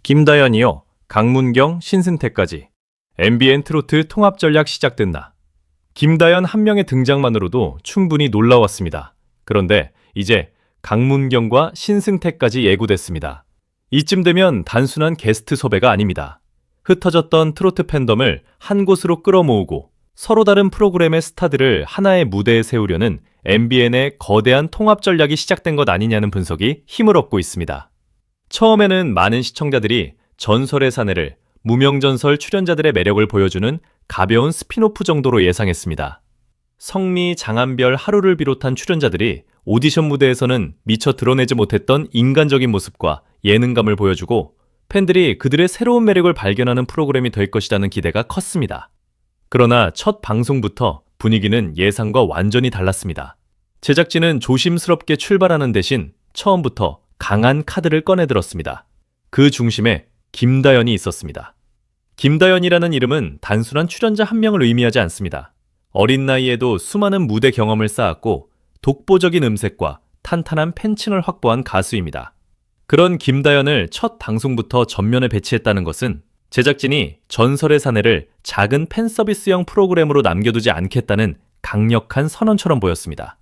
김다연이요. 강문경, 신승태까지. MBN 트로트 통합 전략 시작됐나. 김다연 한 명의 등장만으로도 충분히 놀라웠습니다. 그런데 이제 강문경과 신승태까지 예고됐습니다. 이쯤 되면 단순한 게스트 섭외가 아닙니다. 흩어졌던 트로트 팬덤을 한 곳으로 끌어모으고 서로 다른 프로그램의 스타들을 하나의 무대에 세우려는 MBN의 거대한 통합 전략이 시작된 것 아니냐는 분석이 힘을 얻고 있습니다. 처음에는 많은 시청자들이 전설의 사내를 무명전설 출연자들의 매력을 보여주는 가벼운 스피노프 정도로 예상했습니다. 성미, 장한별, 하루를 비롯한 출연자들이 오디션 무대에서는 미처 드러내지 못했던 인간적인 모습과 예능감을 보여주고 팬들이 그들의 새로운 매력을 발견하는 프로그램이 될 것이라는 기대가 컸습니다. 그러나 첫 방송부터 분위기는 예상과 완전히 달랐습니다. 제작진은 조심스럽게 출발하는 대신 처음부터 강한 카드를 꺼내들었습니다. 그 중심에 김다연이 있었습니다. 김다연이라는 이름은 단순한 출연자 한 명을 의미하지 않습니다. 어린 나이에도 수많은 무대 경험을 쌓았고 독보적인 음색과 탄탄한 팬층을 확보한 가수입니다. 그런 김다연을 첫 방송부터 전면에 배치했다는 것은 제작진이 전설의 사내를 작은 팬서비스형 프로그램으로 남겨두지 않겠다는 강력한 선언처럼 보였습니다.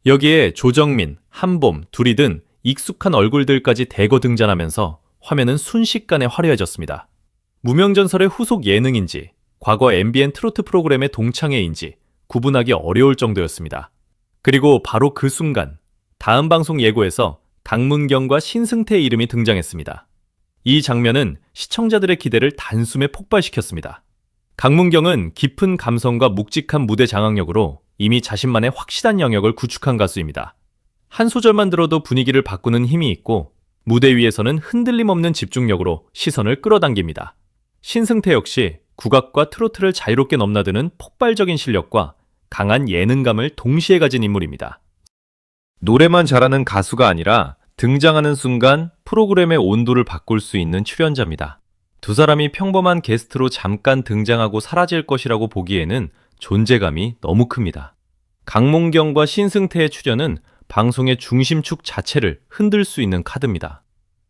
여기에 조정민, 한봄, 둘이 등 익숙한 얼굴들까지 대거 등장하면서 화면은 순식간에 화려해졌습니다. 무명전설의 후속 예능인지 과거 MBN 트로트 프로그램의 동창회인지 구분하기 어려울 정도였습니다. 그리고 바로 그 순간 다음 방송 예고에서 강문경과 신승태의 이름이 등장했습니다. 이 장면은 시청자들의 기대를 단숨에 폭발시켰습니다. 강문경은 깊은 감성과 묵직한 무대 장악력으로 이미 자신만의 확실한 영역을 구축한 가수입니다. 한 소절만 들어도 분위기를 바꾸는 힘이 있고 무대 위에서는 흔들림 없는 집중력으로 시선을 끌어당깁니다. 신승태 역시 국악과 트로트를 자유롭게 넘나드는 폭발적인 실력과 강한 예능감을 동시에 가진 인물입니다. 노래만 잘하는 가수가 아니라 등장하는 순간 프로그램의 온도를 바꿀 수 있는 출연자입니다. 두 사람이 평범한 게스트로 잠깐 등장하고 사라질 것이라고 보기에는 존재감이 너무 큽니다. 강문경과 신승태의 출연은 방송의 중심축 자체를 흔들 수 있는 카드입니다.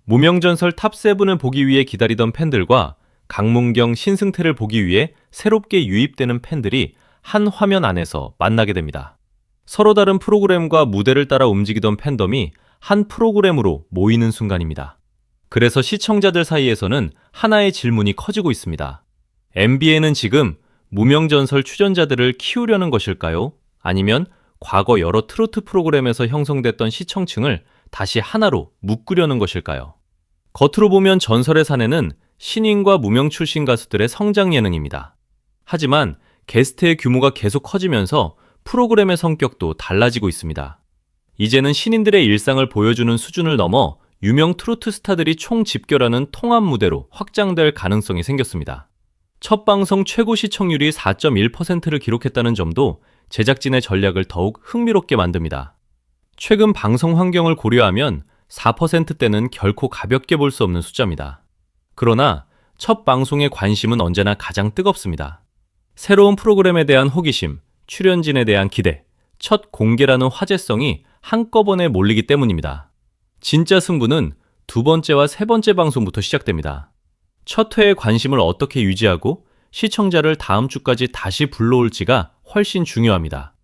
무명전설 탑7을 보기 위해 기다리던 팬들과 강문경, 신승태를 보기 위해 새롭게 유입되는 팬들이 한 화면 안에서 만나게 됩니다. 서로 다른 프로그램과 무대를 따라 움직이던 팬덤이 한 프로그램으로 모이는 순간입니다. 그래서 시청자들 사이에서는 하나의 질문이 커지고 있습니다. MBN은 지금 무명전설 출연자들을 키우려는 것일까요? 아니면 과거 여러 트로트 프로그램에서 형성됐던 시청층을 다시 하나로 묶으려는 것일까요? 겉으로 보면 전설의 사내는 신인과 무명 출신 가수들의 성장 예능입니다. 하지만 게스트의 규모가 계속 커지면서 프로그램의 성격도 달라지고 있습니다. 이제는 신인들의 일상을 보여주는 수준을 넘어 유명 트로트 스타들이 총집결하는 통합 무대로 확장될 가능성이 생겼습니다. 첫 방송 최고 시청률이 4.1%를 기록했다는 점도 제작진의 전략을 더욱 흥미롭게 만듭니다. 최근 방송 환경을 고려하면 4%대는 결코 가볍게 볼 수 없는 숫자입니다. 그러나 첫 방송의 관심은 언제나 가장 뜨겁습니다. 새로운 프로그램에 대한 호기심, 출연진에 대한 기대, 첫 공개라는 화제성이 한꺼번에 몰리기 때문입니다. 진짜 승부는 두 번째와 세 번째 방송부터 시작됩니다. 첫 회의 관심을 어떻게 유지하고 시청자를 다음 주까지 다시 불러올지가 훨씬 중요합니다.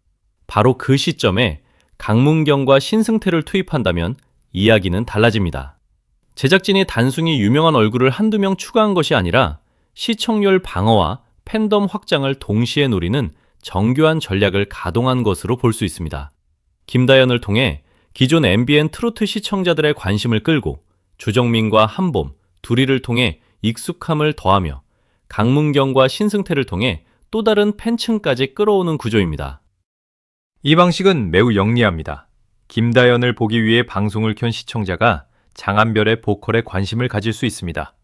바로 그 시점에 강문경과 신승태를 투입한다면 이야기는 달라집니다. 제작진이 단순히 유명한 얼굴을 한두 명 추가한 것이 아니라 시청률 방어와 팬덤 확장을 동시에 노리는 정교한 전략을 가동한 것으로 볼 수 있습니다. 김다연을 통해 기존 MBN 트로트 시청자들의 관심을 끌고 조정민과 한봄, 둘이를 통해 익숙함을 더하며 강문경과 신승태를 통해 또 다른 팬층까지 끌어오는 구조입니다. 이 방식은 매우 영리합니다. 김다연을 보기 위해 방송을 켠 시청자가 장한별의 보컬에 관심을 가질 수 있습니다.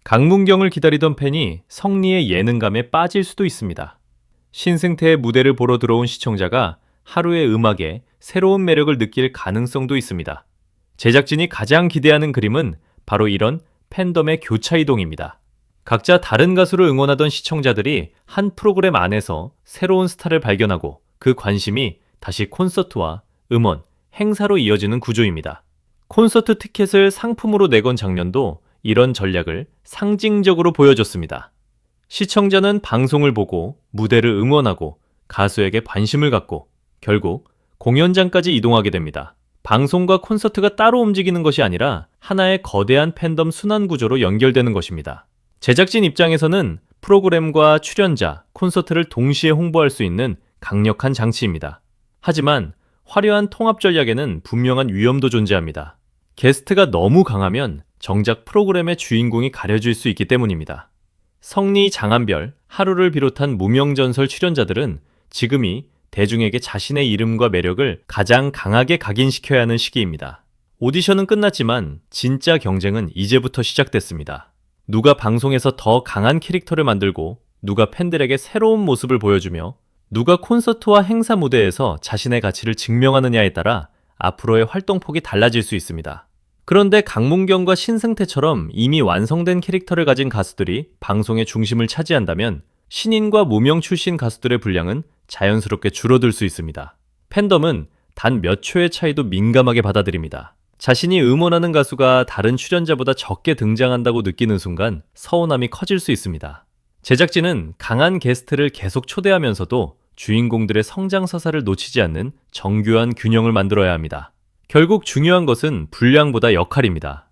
강문경을 기다리던 팬이 성리의 예능감에 빠질 수도 있습니다. 신승태의 무대를 보러 들어온 시청자가 하루의 음악에 새로운 매력을 느낄 가능성도 있습니다. 제작진이 가장 기대하는 그림은 바로 이런 팬덤의 교차 이동입니다. 각자 다른 가수를 응원하던 시청자들이 한 프로그램 안에서 새로운 스타를 발견하고 그 관심이 다시 콘서트와 음원, 행사로 이어지는 구조입니다. 콘서트 티켓을 상품으로 내건 장면도 이런 전략을 상징적으로 보여줬습니다. 시청자는 방송을 보고 무대를 응원하고 가수에게 관심을 갖고 결국 공연장까지 이동하게 됩니다. 방송과 콘서트가 따로 움직이는 것이 아니라 하나의 거대한 팬덤 순환 구조로 연결되는 것입니다. 제작진 입장에서는 프로그램과 출연자, 콘서트를 동시에 홍보할 수 있는 강력한 장치입니다. 하지만 화려한 통합 전략에는 분명한 위험도 존재합니다. 게스트가 너무 강하면 정작 프로그램의 주인공이 가려질 수 있기 때문입니다. 성리, 장한별, 하루를 비롯한 무명전설 출연자들은 지금이 대중에게 자신의 이름과 매력을 가장 강하게 각인시켜야 하는 시기입니다. 오디션은 끝났지만 진짜 경쟁은 이제부터 시작됐습니다. 누가 방송에서 더 강한 캐릭터를 만들고 누가 팬들에게 새로운 모습을 보여주며 누가 콘서트와 행사 무대에서 자신의 가치를 증명하느냐에 따라 앞으로의 활동폭이 달라질 수 있습니다. 그런데 강문경과 신승태처럼 이미 완성된 캐릭터를 가진 가수들이 방송의 중심을 차지한다면 신인과 무명 출신 가수들의 분량은 자연스럽게 줄어들 수 있습니다. 팬덤은 단 몇 초의 차이도 민감하게 받아들입니다. 자신이 응원하는 가수가 다른 출연자보다 적게 등장한다고 느끼는 순간 서운함이 커질 수 있습니다. 제작진은 강한 게스트를 계속 초대하면서도 주인공들의 성장 서사를 놓치지 않는 정교한 균형을 만들어야 합니다. 결국 중요한 것은 분량보다 역할입니다.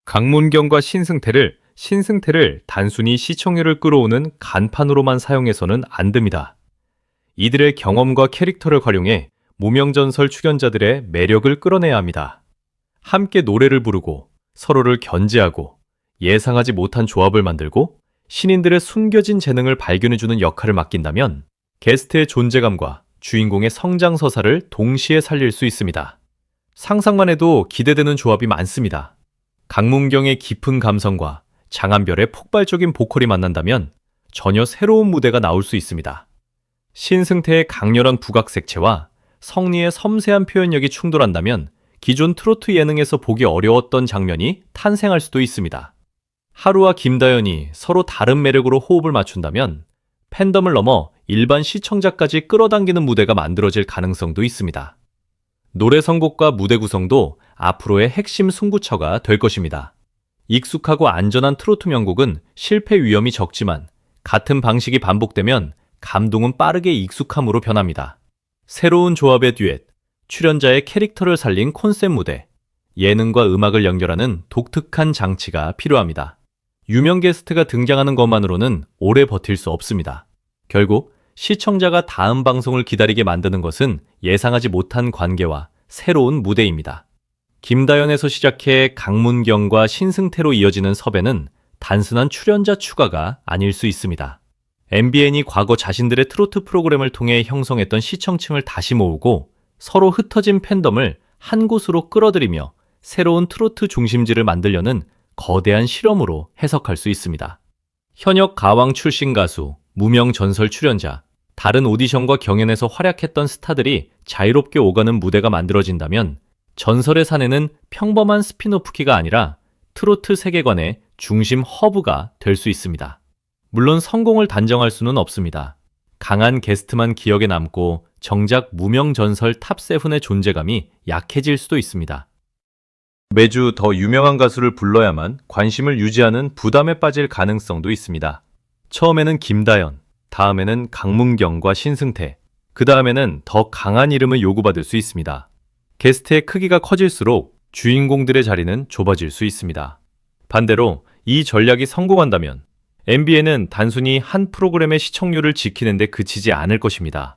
강문경과 신승태를 단순히 시청률을 끌어오는 간판으로만 사용해서는 안 됩니다. 이들의 경험과 캐릭터를 활용해 무명전설 출연자들의 매력을 끌어내야 합니다. 함께 노래를 부르고 서로를 견제하고 예상하지 못한 조합을 만들고 신인들의 숨겨진 재능을 발견해주는 역할을 맡긴다면 게스트의 존재감과 주인공의 성장 서사를 동시에 살릴 수 있습니다. 상상만 해도 기대되는 조합이 많습니다. 강문경의 깊은 감성과 장한별의 폭발적인 보컬이 만난다면 전혀 새로운 무대가 나올 수 있습니다. 신승태의 강렬한 국악색채와 성리의 섬세한 표현력이 충돌한다면 기존 트로트 예능에서 보기 어려웠던 장면이 탄생할 수도 있습니다. 하루와 김다연이 서로 다른 매력으로 호흡을 맞춘다면 팬덤을 넘어 일반 시청자까지 끌어당기는 무대가 만들어질 가능성도 있습니다. 노래 선곡과 무대 구성도 앞으로의 핵심 승부처가 될 것입니다. 익숙하고 안전한 트로트 명곡은 실패 위험이 적지만 같은 방식이 반복되면 감동은 빠르게 익숙함으로 변합니다. 새로운 조합의 듀엣, 출연자의 캐릭터를 살린 콘셉트 무대, 예능과 음악을 연결하는 독특한 장치가 필요합니다. 유명 게스트가 등장하는 것만으로는 오래 버틸 수 없습니다. 결국 시청자가 다음 방송을 기다리게 만드는 것은 예상하지 못한 관계와 새로운 무대입니다. 김다연에서 시작해 강문경과 신승태로 이어지는 섭외는 단순한 출연자 추가가 아닐 수 있습니다. MBN이 과거 자신들의 트로트 프로그램을 통해 형성했던 시청층을 다시 모으고 서로 흩어진 팬덤을 한 곳으로 끌어들이며 새로운 트로트 중심지를 만들려는 거대한 실험으로 해석할 수 있습니다. 현역 가왕 출신 가수, 무명 전설 출연자, 다른 오디션과 경연에서 활약했던 스타들이 자유롭게 오가는 무대가 만들어진다면 전설의 사내는 평범한 스피노프키가 아니라 트로트 세계관의 중심 허브가 될 수 있습니다. 물론 성공을 단정할 수는 없습니다. 강한 게스트만 기억에 남고 정작 무명 전설 탑7의 존재감이 약해질 수도 있습니다. 매주 더 유명한 가수를 불러야만 관심을 유지하는 부담에 빠질 가능성도 있습니다. 처음에는 김다연, 다음에는 강문경과 신승태, 그 다음에는 더 강한 이름을 요구받을 수 있습니다. 게스트의 크기가 커질수록 주인공들의 자리는 좁아질 수 있습니다. 반대로 이 전략이 성공한다면 MBN은 단순히 한 프로그램의 시청률을 지키는 데 그치지 않을 것입니다.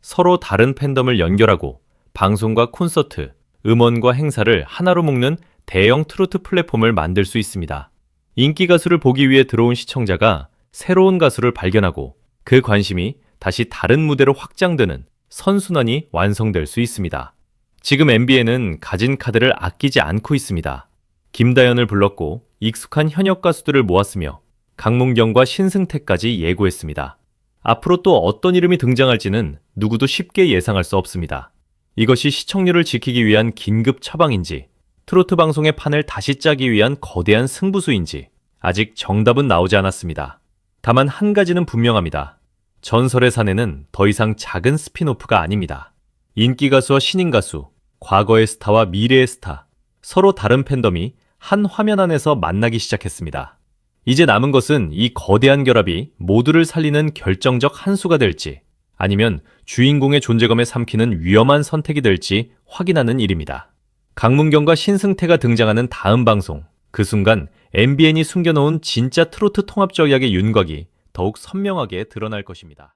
서로 다른 팬덤을 연결하고 방송과 콘서트, 음원과 행사를 하나로 묶는 대형 트로트 플랫폼을 만들 수 있습니다. 인기 가수를 보기 위해 들어온 시청자가 새로운 가수를 발견하고 그 관심이 다시 다른 무대로 확장되는 선순환이 완성될 수 있습니다. 지금 MBN은 가진 카드를 아끼지 않고 있습니다. 김다연을 불렀고 익숙한 현역 가수들을 모았으며 강문경과 신승태까지 예고했습니다. 앞으로 또 어떤 이름이 등장할지는 누구도 쉽게 예상할 수 없습니다. 이것이 시청률을 지키기 위한 긴급 처방인지, 트로트 방송의 판을 다시 짜기 위한 거대한 승부수인지 아직 정답은 나오지 않았습니다. 다만 한 가지는 분명합니다. 전설의 사내는 더 이상 작은 스핀오프가 아닙니다. 인기 가수와 신인 가수, 과거의 스타와 미래의 스타, 서로 다른 팬덤이 한 화면 안에서 만나기 시작했습니다. 이제 남은 것은 이 거대한 결합이 모두를 살리는 결정적 한 수가 될지, 아니면 주인공의 존재감에 삼키는 위험한 선택이 될지 확인하는 일입니다. 강문경과 신승태가 등장하는 다음 방송, 그 순간 MBN이 숨겨놓은 진짜 트로트 통합 전략의 윤곽이 더욱 선명하게 드러날 것입니다.